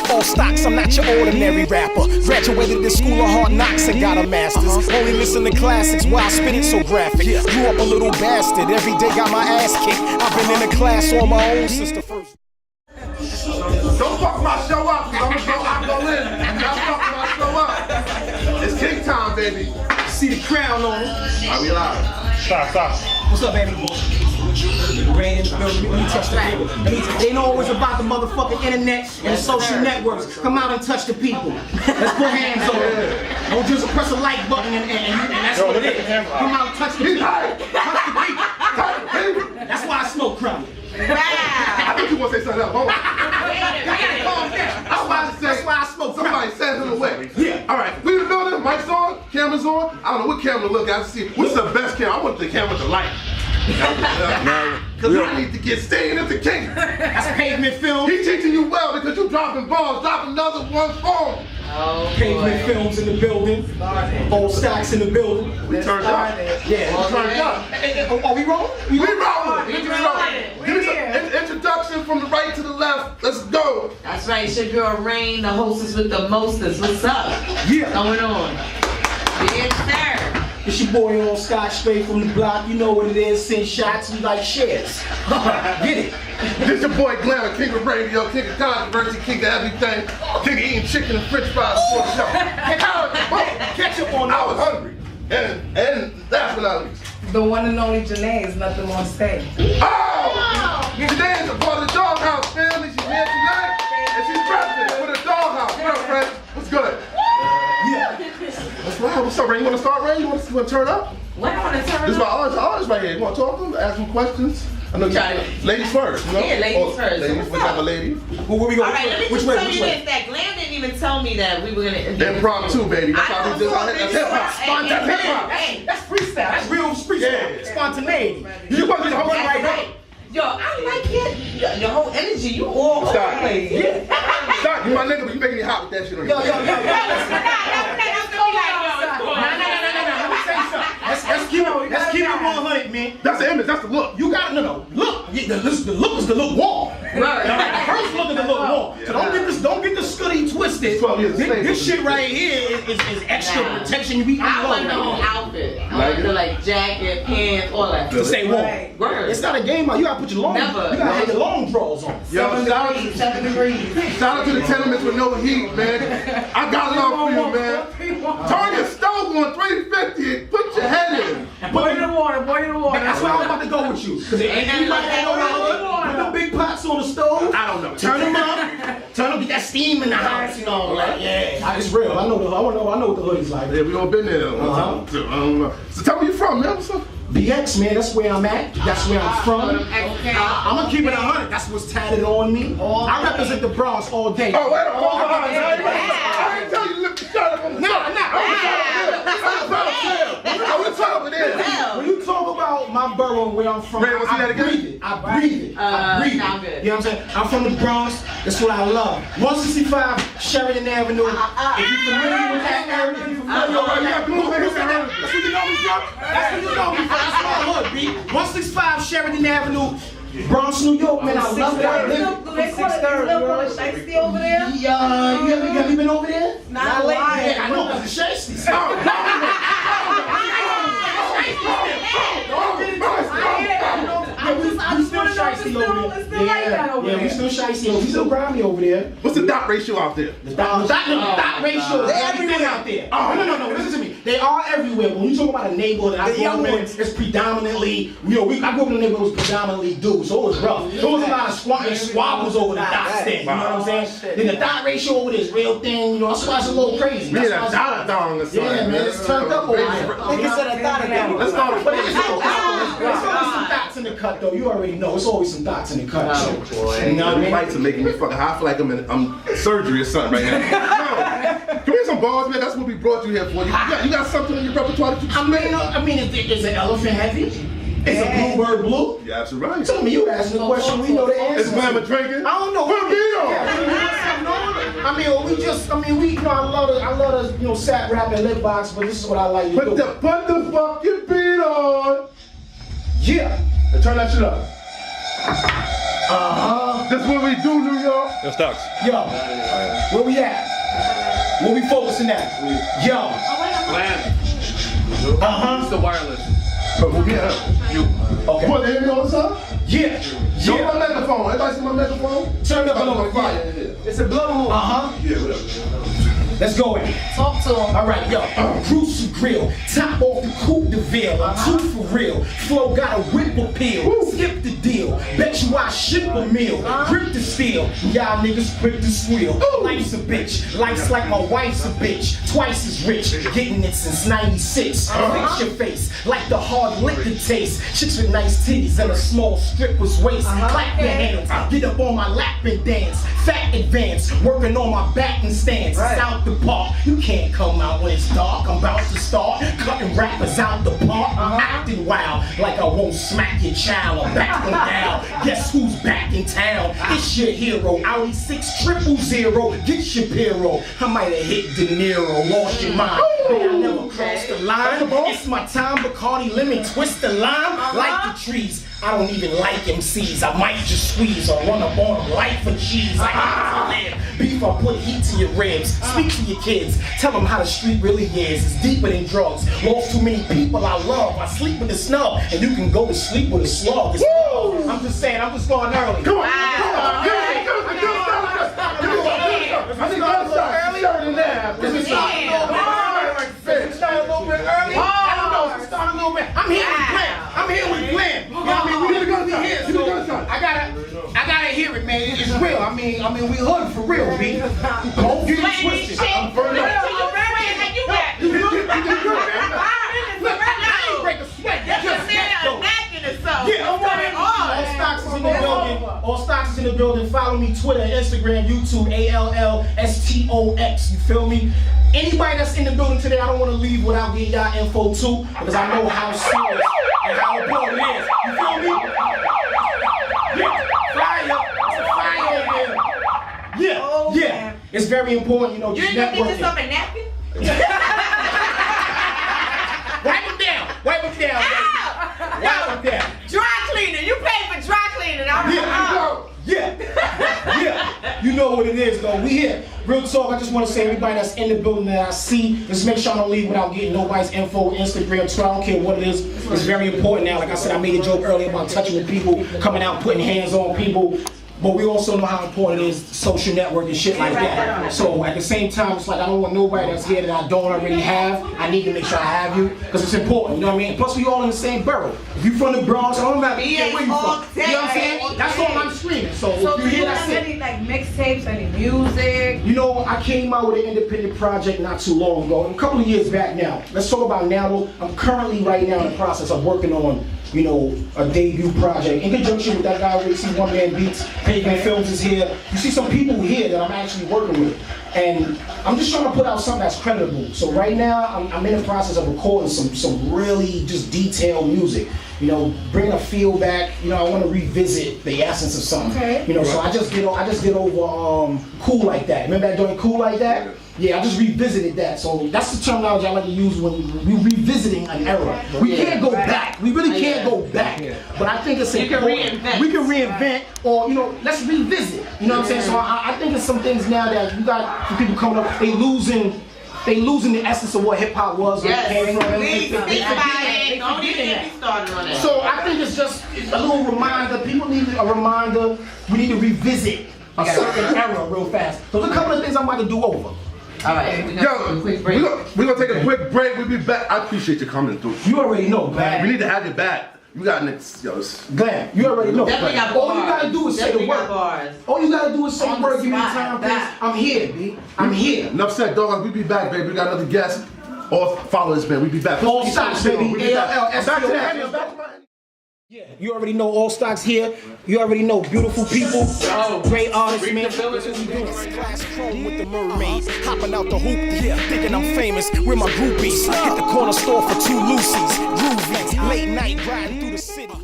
Allstox, I'm not your ordinary rapper. Graduated the school of hard knocks and got a master's. Only listen to classics while I spit it so graphic. Grew up a little bastard, every day got my ass kicked. I've been in the class on my own since the first. Don't fuck my show up, cause I'm go in. Don't fuck my show up. It's king time, baby. See the crown on it. Are we live? Stop. What's up, baby? Ran in the building, let me touch the people. They know always about the motherfucking internet and the social networks. Come out and touch the people. Let's put hands on it. Don't just press a like button and that's what it is. Come out and touch the people. Touch the people. That's why I smoke crowd. I think you want to say something else. Hold on. That's why I smoke. Somebody sent him away. Yeah. All right. We in the building. Mic's on. Camera's on. I don't know what camera to look at to see. What's the best camera? I want the camera with the light. Because I need to get staying at the king. That's pavement film. He's teaching you well because you dropping balls. Drop another one phone. Oh, pavement films in the building. Allstox in the building. We turned up. Yeah. We turned up. Are we rolling? We rolling. Give me some introduction from the right to the left. Let's go. that's right, it's your girl Rain, the hostess with the mostest. What's up? Yeah. Going on? Yes, sir. It's your boy Allstox, straight from the block. You know what it is. Send shots, we like shares. Get it. This your boy Glenn, king of radio, king of controversy, king of everything, king of eating chicken and french fries before the show. Catch up on I was hungry. And last but not least. The one and only Janae is nothing more to say. Oh! Janae is a part of the Doghouse family. She's here tonight. And she's president for the Doghouse. Girlfriend, what's good? Yeah. That's right. What's up, Ray? You want to start, Ray? You want to turn up? What I want to turn This is my on? audience right here. You want to talk to them? Ask them questions? I know you ladies first, you know? Yeah, ladies first. Ladies, What's whichever up? lady. Where we going? All right, let me Which just way? tell Which you way? this, that Glam didn't even tell me that we were going to... Improv baby. That's how we just that's hip hop. Spontaneous hip hop. Hey, That's freestyle. That's real freestyle. Yeah. Spontaneity. You want to the whole that's right now? right. Yo, I like it. Your whole energy, you all over the Stop. place. Yeah. Stop. You my nigga, but you making me hot with that shit on your Let's keep it 100, man. That's the image. That's the look. You got no look. The look is the look wall. Right. First look at the look wall. So don't get the scuddy twisted. 12 years of slavery. This shit right here is extra protection. You be I like the whole outfit. I like the jacket, pants, all that. to say wall. Word. It's not a game out. You gotta put your long. Never. You gotta have your long drawers on. Yo, shout out to the tenements with no heat, man. I got love for you, man. Turn your stove on 350. Put your head in. Boil the water, boil the water. That's where I'm about to go with you. Cause ain't like that on the hood. Put the big pots on the stove. I don't know. Turn them up. Turn them. Get that steam in the house. You know, like yeah. It's real. I know what the hood is like. Yeah, we all been there. I don't know. So tell me you from, man. What's up? BX, man, that's where I'm at. That's where I'm from. I'm gonna keep it 100. That's what's tatted on me. I represent the Bronx all day. Oh, wait a minute. I didn't tell you to lift the shirt up on the top. I was trying over there. When you talk about my borough and where I'm from, Ray, wanna see that I again? breathe it. I breathe it. I breathe sound it. good. You know what I'm saying? I'm from the Bronx. That's what I love. 165 Sheridan Avenue. If you're familiar with that area, if you're familiar with that, that's where you know me from. That's where you know me from. That's my hood, B. 165 Sheridan Avenue. Bronx, New York, man, I love it. I live Do they call it shiesty over there? it. You ever been over there? Not lately. Yeah, I know, because it's shiesty. We still shiesty over there. Yeah, we still shiesty over there. We still grimy over there. What's the dot ratio out there? The dot ratio is everything out there. Oh, no, listen to me. They are everywhere. When you talk about a neighborhood that I grew up in, it's predominantly, I grew up in a neighborhood that was predominantly dudes, so it was rough. There was a lot of squabbles over the dots then, you know what I'm saying? Then the dot ratio over there is real thing, you know, that's why it's a little crazy. We need a dot dong or something. Yeah, man, it's turned up over there. Let's start But there's always some dots in the cut, though. You already know. It's always some dots in the cut. You know what I mean? Fights are making me fucking high. I feel like I'm surgery or something right now. Yo, can we have some balls, man? That's what we brought you here for. You got something in your repertoire that you I mean, is an elephant heavy? Is a bluebird blue? Yeah, that's right. Tell me, you asking the question, we know the answer. Is Glamour drinking? I don't know. Put me on. I love the, sat rap and lip box, but this is what I like to do. Put the fucking beat on. Yeah. And turn that shit up. This is what we do, New York. Allstox. Yo, where we at? Where we focusing at? Yo. It's the wireless. Yeah. Okay. You want to hear me all the time? Yeah. Show my megaphone. Everybody see my megaphone? Turn it up a little bit. It's a blow. Yeah, whatever. Let's go in. Talk to him. All right, yo. Gruesome grill, top off the coupe de ville. I'm too for real. Flow got a whip appeal. Skip the deal. Bet you I ship a meal. Grip the steel. Y'all niggas grip the squeal. Life's a bitch. Life's like my wife's a bitch. Twice as rich. Getting it since '96. Fix your face like the hard liquor taste. Chicks with nice titties and a small stripper's waist. Clap your hands. Get up on my lap and dance. Fat advance. Working on my batting stance. It's out the park. You can't come out when it's dark. I'm about to start cutting rappers out the park. I'm acting wild like I won't smack your child or back them down. Guess who's back in town? It's your hero. Audi 6000. Get Shapiro. I might have hit De Niro. Lost your mind. But I never crossed the line. It's my time. Bacardi lemon twist the lime. Like the trees. I don't even like MCs. I might just squeeze or run up on them like for cheese. I hate to live. Beef, I put heat to your ribs. Speak to your kids. Tell them how the street really is. It's deeper than drugs. Lost too many people I love. I sleep with a snub. And you can go to sleep with a slug. It's love. I'm just saying, I'm just going early. Come on. Come on. I'm here with Glenn. I'm here with Glenn. You know what I mean? We really gonna be here. So I gotta hear it, man. It's real. I mean, we hood for real, B. Don't get it twisted. I'm burned up. You did good, man. Look, I ain't break a sweat. Just yeah, I'm running Allstox is in the building. Allstox is in the building. Follow me, Twitter, Instagram, YouTube, ALLSTOX. You feel me? Anybody that's in the building today, I don't want to leave without getting y'all info too, because I know how serious and how important it is. You feel me? Yeah, fire. It's a fire over there. Yeah. It's very important, you know, just networking. napkin? Wipe them down. Wipe them down. Dry cleaner. You pay for dry cleaning. Yeah. You know what it is, though. We here. Real talk, I just want to say everybody that's in the building that I see, just make sure I don't leave without getting nobody's info, Instagram, Twitter, I don't care what it is. It's very important now. Like I said, I made a joke earlier about touching with people, coming out, putting hands on people. But we also know how important it is, social network and shit like that. So at the same time, it's like I don't want nobody that's here that I don't already have. I need to make sure I have you, because it's important, you know what I mean? Plus we all in the same borough. If you from the Bronx, I don't matter where you from. You know what I'm saying? That's all I'm screaming. So if you hear that shit. Any like mixtapes, any music? You know, I came out with an independent project not too long ago, a couple of years back now. Let's talk about now though. I'm currently right now in the process of working on, you know, a debut project. In conjunction with that guy where you see One Man Beats, Pagan Films is here. You see some people here that I'm actually working with. And I'm just trying to put out something that's credible. So right now, I'm in the process of recording some really just detailed music. You know, bring a feel back. You know, I want to revisit the essence of something. Okay. You know, so I just did over Cool Like That. Remember that joint Cool Like That? Yeah, I just revisited that. So that's the terminology I like to use when we're revisiting an era. We can't go back. We really can't go back. But I think it's important. We can reinvent, or you know, let's revisit. You know what I'm saying? So I think there's some things now that you got some people coming up. They losing the essence of what hip hop was. Yes. Don't even get me started on that. So I think it's just a little reminder. People need a reminder. We need to revisit a certain era real fast. So there's a couple of things I'm about to do over. All right, we're gonna take a quick break. We're gonna take a quick break. We'll be back. I appreciate you coming through. You already know, man. We need to have you back. You got next, yo. Glenn, you already know. Definitely got bars. All you gotta do is say the word. All you gotta do is say the word. Give me the time, please. I'm here, B. I'm here. Enough said, Doghouse. We be back, baby. We got another guest. All followers, man. We be back. Allstox, baby. ALLSTOX. Yeah, you already know Allstox here. You already know beautiful people, great artists, man. Glass chrome with the mermaids, hopping out the hoop, thinking I'm famous with my groupies. Hit the corner store for 2 Lucy's, groovy, late night riding through the city.